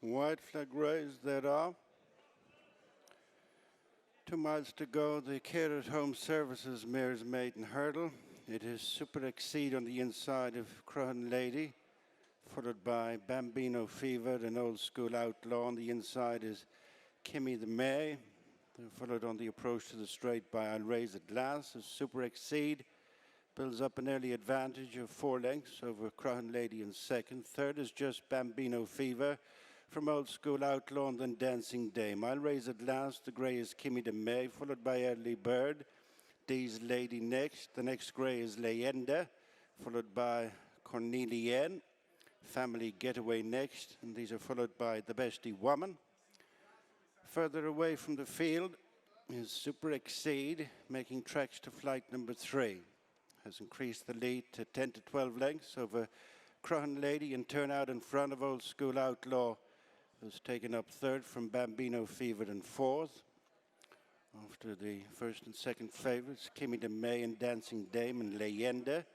White flag raised, there are. 2 miles to go, the Care at Home Services Mare's Maiden Hurdle. It is Super Exceed on the inside of Crohan Lady, followed by Bambino Fever and Old School Outlaw. On the inside is Kimmy the May. They're followed on the approach to the straight by I'll Raise a Glass as Super Exceed builds up an early advantage of 4 lengths over Crohan Lady in second. Third is just Bambino Fever from Old School Outlaw and then Dancing Dame. I'll Raise at Last. The grey is Kimmy de May, followed by Early Bird. D's Lady next. The next grey is Leyenda, followed by Cornelienne. Family Getaway next, and these are followed by The Bestie Woman. Further away from the field is Super Exceed, making tracks to flight number 3. Has increased the lead to 10 to 12 lengths over Crohan Lady and turnout in front of Old School Outlaw, who's taken up third from Bambino Fever in fourth. After the first and second favourites, Kimmy de May and Dancing Dame and Leyenda.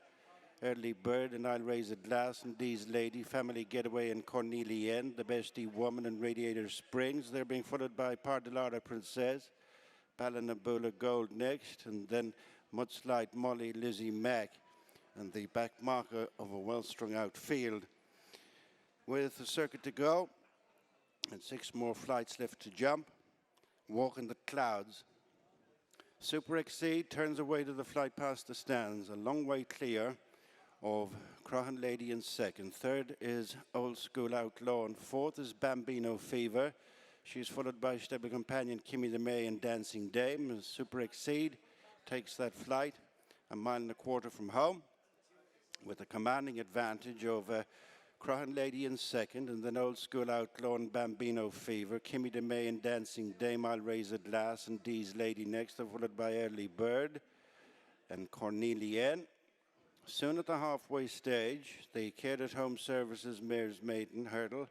Early Bird and I'll Raise a Glass and D's Lady, Family Getaway and Cornelienne, The Bestie Woman and Radiator Springs. They're being followed by Pardelara Princess, Balanabula Gold next, and then Mudslide Molly, Lizzie Mack, and the back marker of a well-strung out field. With the circuit to go and 6 more flights left to jump, Walk in the Clouds. Super Exceed turns away to the flight past the stands, a long way clear of Crohan Lady in second. Third is Old School Outlaw, and fourth is Bambino Fever. She's followed by stable companion Kimmy the May and Dancing Dame. Super Exceed takes that flight 1.25 miles from home with a commanding advantage over Crohan Lady in second, and then Old School Outlaw and Bambino Fever. Kimmy de May and Dancing Dame, I'll Raise a Glass and D's Lady next, followed by Early Bird and Cornelienne. Soon at the halfway stage, the Care at Home Services Mare's Maiden Hurdle,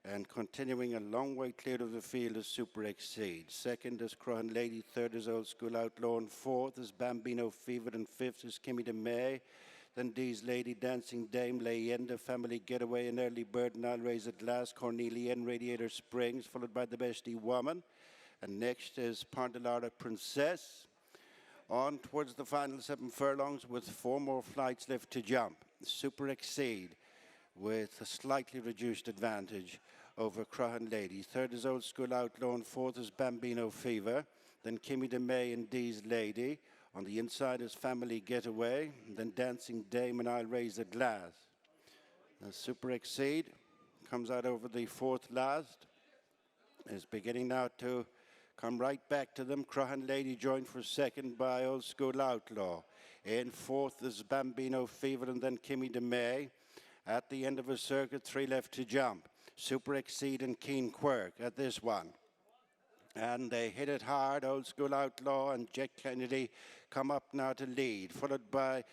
and continuing a long way clear of the field is Super Exceed. Second is Crohan Lady, third is Old School Outlaw, and fourth is Bambino Fever, and fifth is Kimmy de May. Then D's Lady, Dancing Dame, Leyenda, Family Getaway, and Early Bird, and I'll Raise a Glass, Cornelienne, Radiator Springs, followed by The Bestie Woman. And next is Pardelara Princess. On towards the final 7 furlongs with 4 more flights left to jump. Super Exceed with a slightly reduced advantage over Crohan Lady. Third is Old School Outlaw and fourth is Bambino Fever. Then Kimmy de May and D's Lady. On the inside is Family Getaway. Then Dancing Dame and I'll Raise a Glass. Super Exceed comes out over the fourth last. Is beginning now to come right back to them. Crohan Lady joined for second by Old School Outlaw. In fourth is Bambino Fever and then Kimmy de May. At the end of a circuit, 3 left to jump. Super Exceed and Keen Quirk at this one. And they hit it hard. Old School Outlaw and Jack Kennedy come up now to lead, followed by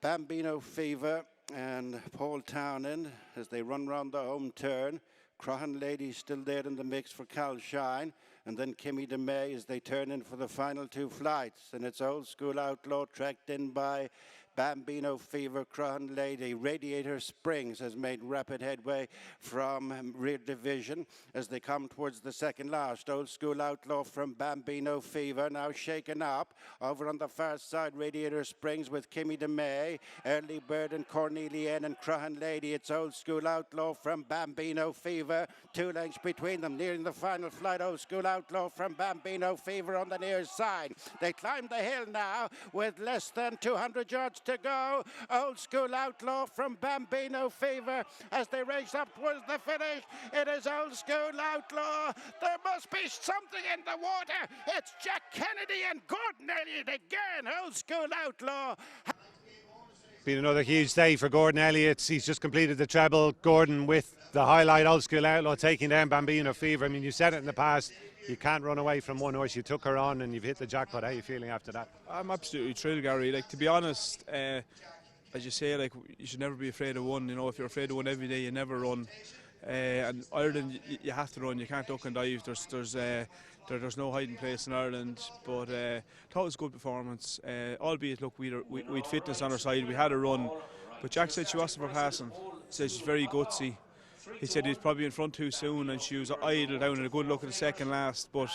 Bambino Fever and Paul Townend as they run round the home turn. Crohan Lady still there in the mix for Cal Shine, and then Kimmy de May as they turn in for the final 2 flights. And it's Old School Outlaw tracked in by Bambino Fever. Crohan Lady. Radiator Springs has made rapid headway from rear division as they come towards the second last. Old School Outlaw from Bambino Fever now shaken up. Over on the far side, Radiator Springs with Kimmy de May, Early Bird and Cornelienne and Crohan Lady. It's Old School Outlaw from Bambino Fever. 2 lengths between them. Nearing the final flight, Old School Outlaw from Bambino Fever on the near side. They climb the hill now with less than 200 yards to go. Old School Outlaw from Bambino Fever as they race up towards the finish. It is Old School Outlaw. There must be something in the water. It's Jack Kennedy and Gordon Elliott again. Old School Outlaw. Been another huge day for Gordon Elliott. He's just completed the treble. Gordon with the highlight, Old School Outlaw taking down Bambino Fever. I mean, you said it in the past, you can't run away from one horse. You took her on and you've hit the jackpot. How are you feeling after that? I'm absolutely thrilled, Gary. Like, to be honest, as you say, like, you should never be afraid of one. You know, if you're afraid of one every day, you never run. And Ireland, you have to run. You can't duck and dive. There's no hiding place in Ireland. But thought it was a good performance. Albeit, look, we'd fitness on our side. We had a run, but Jack said she wasn't for passing. Said she's very gutsy. he said he was probably in front too soon, and she was idle down in a good look at the second last. But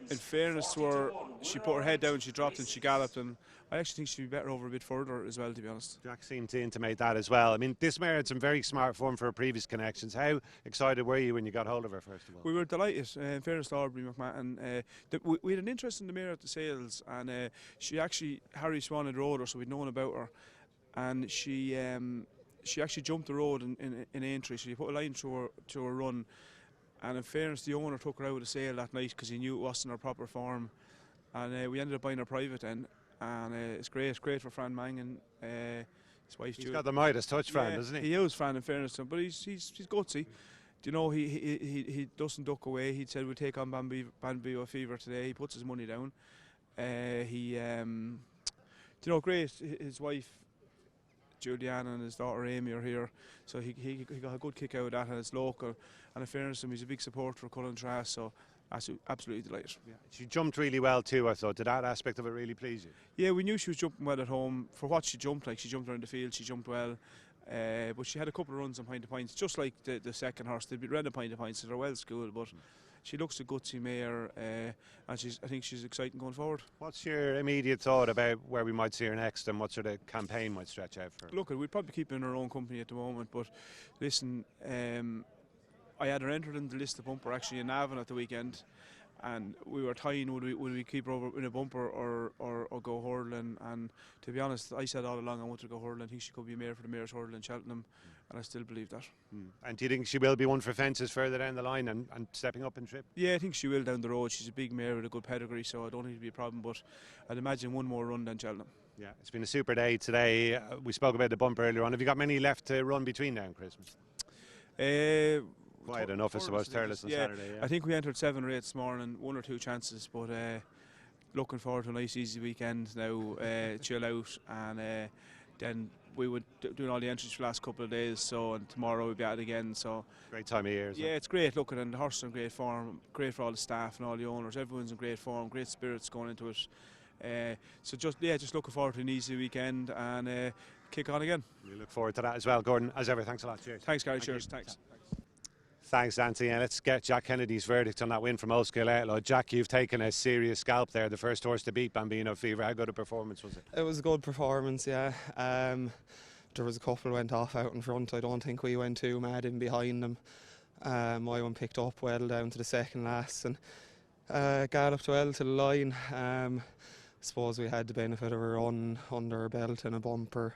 in fairness to her, she put her head down, she dropped and she galloped, and I actually think she'd be better over a bit further as well, to be honest. Jack seemed to intimate that as well. I mean, this mare had some very smart form for her previous connections. How excited were you when you got hold of her, first of all? We were delighted. In fairness to Aubrey McMahon, we had an interest in the mare at the sales, and she actually, Harry Swan had rode her, so we'd known about her, and she actually jumped the road in Aintree, so you put a line to her run. And in fairness, the owner took her out of the sale that night because he knew it wasn't her proper form, and we ended up buying her private then. And it's great for Fran Mangan, his wife. He's got the Midas touch, Fran, doesn't he? He is, Fran, in fairness to him, but he's gutsy. Do you know, he doesn't duck away. He said we'll take on Bambino Fever today. He puts his money down. Do you know, great. His wife Juliana and his daughter Amy are here, so he got a good kick out of that, and it's local. And in fairness to him, he's a big supporter of Cullen Trask, so absolutely delighted. Yeah. She jumped really well too, I thought. Did that aspect of it really please you? Yeah, we knew she was jumping well at home. For what she jumped, like, she jumped around the field, she jumped well. But she had a couple of runs on Pint of Pints, just like the second horse. They'd be ran a Pint of Pints, so they're well schooled, but she looks a gutsy mare, and I think she's exciting going forward. What's your immediate thought about where we might see her next, and what sort of campaign might stretch out for her? Look, we'd probably keep her in her own company at the moment, but listen, I had her entered in the list of bumper actually in Navan at the weekend, and we were tying would we keep her over in a bumper or go hurling. And to be honest, I said all along I wanted to go hurling. I think she could be a mare for the mayor's hurl in Cheltenham, and I still believe that. And do you think she will be one for fences further down the line and stepping up in trip? Yeah, I think she will down the road. She's a big mare with a good pedigree, so I don't think it'll be a problem, but I'd imagine one more run than Cheltenham. Yeah, it's been a super day today. We spoke about the bumper earlier on. Have you got many left to run between now and Christmas? Quite enough, I suppose, Thurles on Saturday. Yeah. I think we entered 7 or 8 this morning, 1 or 2 chances, but looking forward to a nice easy weekend now, chill out, and then we were doing all the entries for the last couple of days, so, and tomorrow we'll be at it again. So great time of year, isn't it? Yeah, it's great looking, and the horse is in great form, great for all the staff and all the owners. Everyone's in great form, great spirits going into it. So just looking forward to an easy weekend and kick on again. We look forward to that as well, Gordon. As ever, thanks a lot. Cheers. Thanks, Gary. Cheers. Thanks. Thanks, Nancy. And let's get Jack Kennedy's verdict on that win from Oldschool Outlaw. Jack, you've taken a serious scalp there, the first horse to beat Bambino Fever. How good a performance was it? It was a good performance, yeah. There was a couple went off out in front. I don't think we went too mad in behind them. My one picked up well down to the second last and galloped well to the line. I suppose we had the benefit of a run under our belt and a bumper.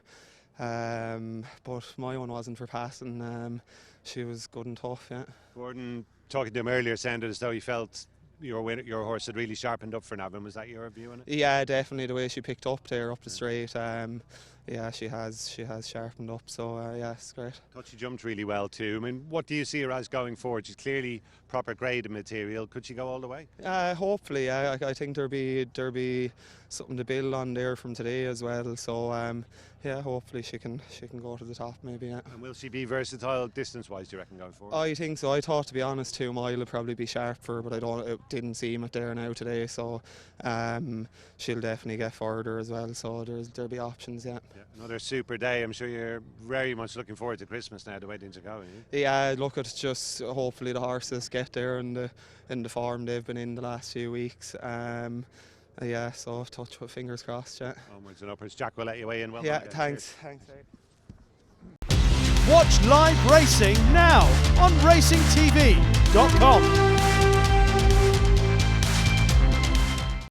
But my one wasn't for passing. She was good and tough, yeah. Gordon, talking to him earlier, sounded as though he felt your horse had really sharpened up for Navan. Was that your view on it? Yeah, definitely. The way she picked up there, up the straight. Yeah, she has sharpened up. So yeah, it's great. I thought she jumped really well too. I mean, what do you see her as going forward? She's clearly proper grade of material. Could she go all the way? Hopefully, yeah. I think there'll be something to build on there from today as well. So yeah, hopefully she can go to the top maybe. Yeah. And will she be versatile distance-wise, do you reckon, going forward? I think so. I thought, to be honest, 2 mile would probably be sharp for her, but it didn't seem it there now today. So she'll definitely get further as well. So there'll be options, yeah. Another super day. I'm sure you're very much looking forward to Christmas now, the way things are going. Yeah, look, it's just hopefully the horses get there in the form they've been in the last few weeks. Yeah, so touch with fingers crossed, yeah. Onwards and upwards. Jack will let you weigh in. Well yeah, done, thanks. Watch live racing now on racingtv.com.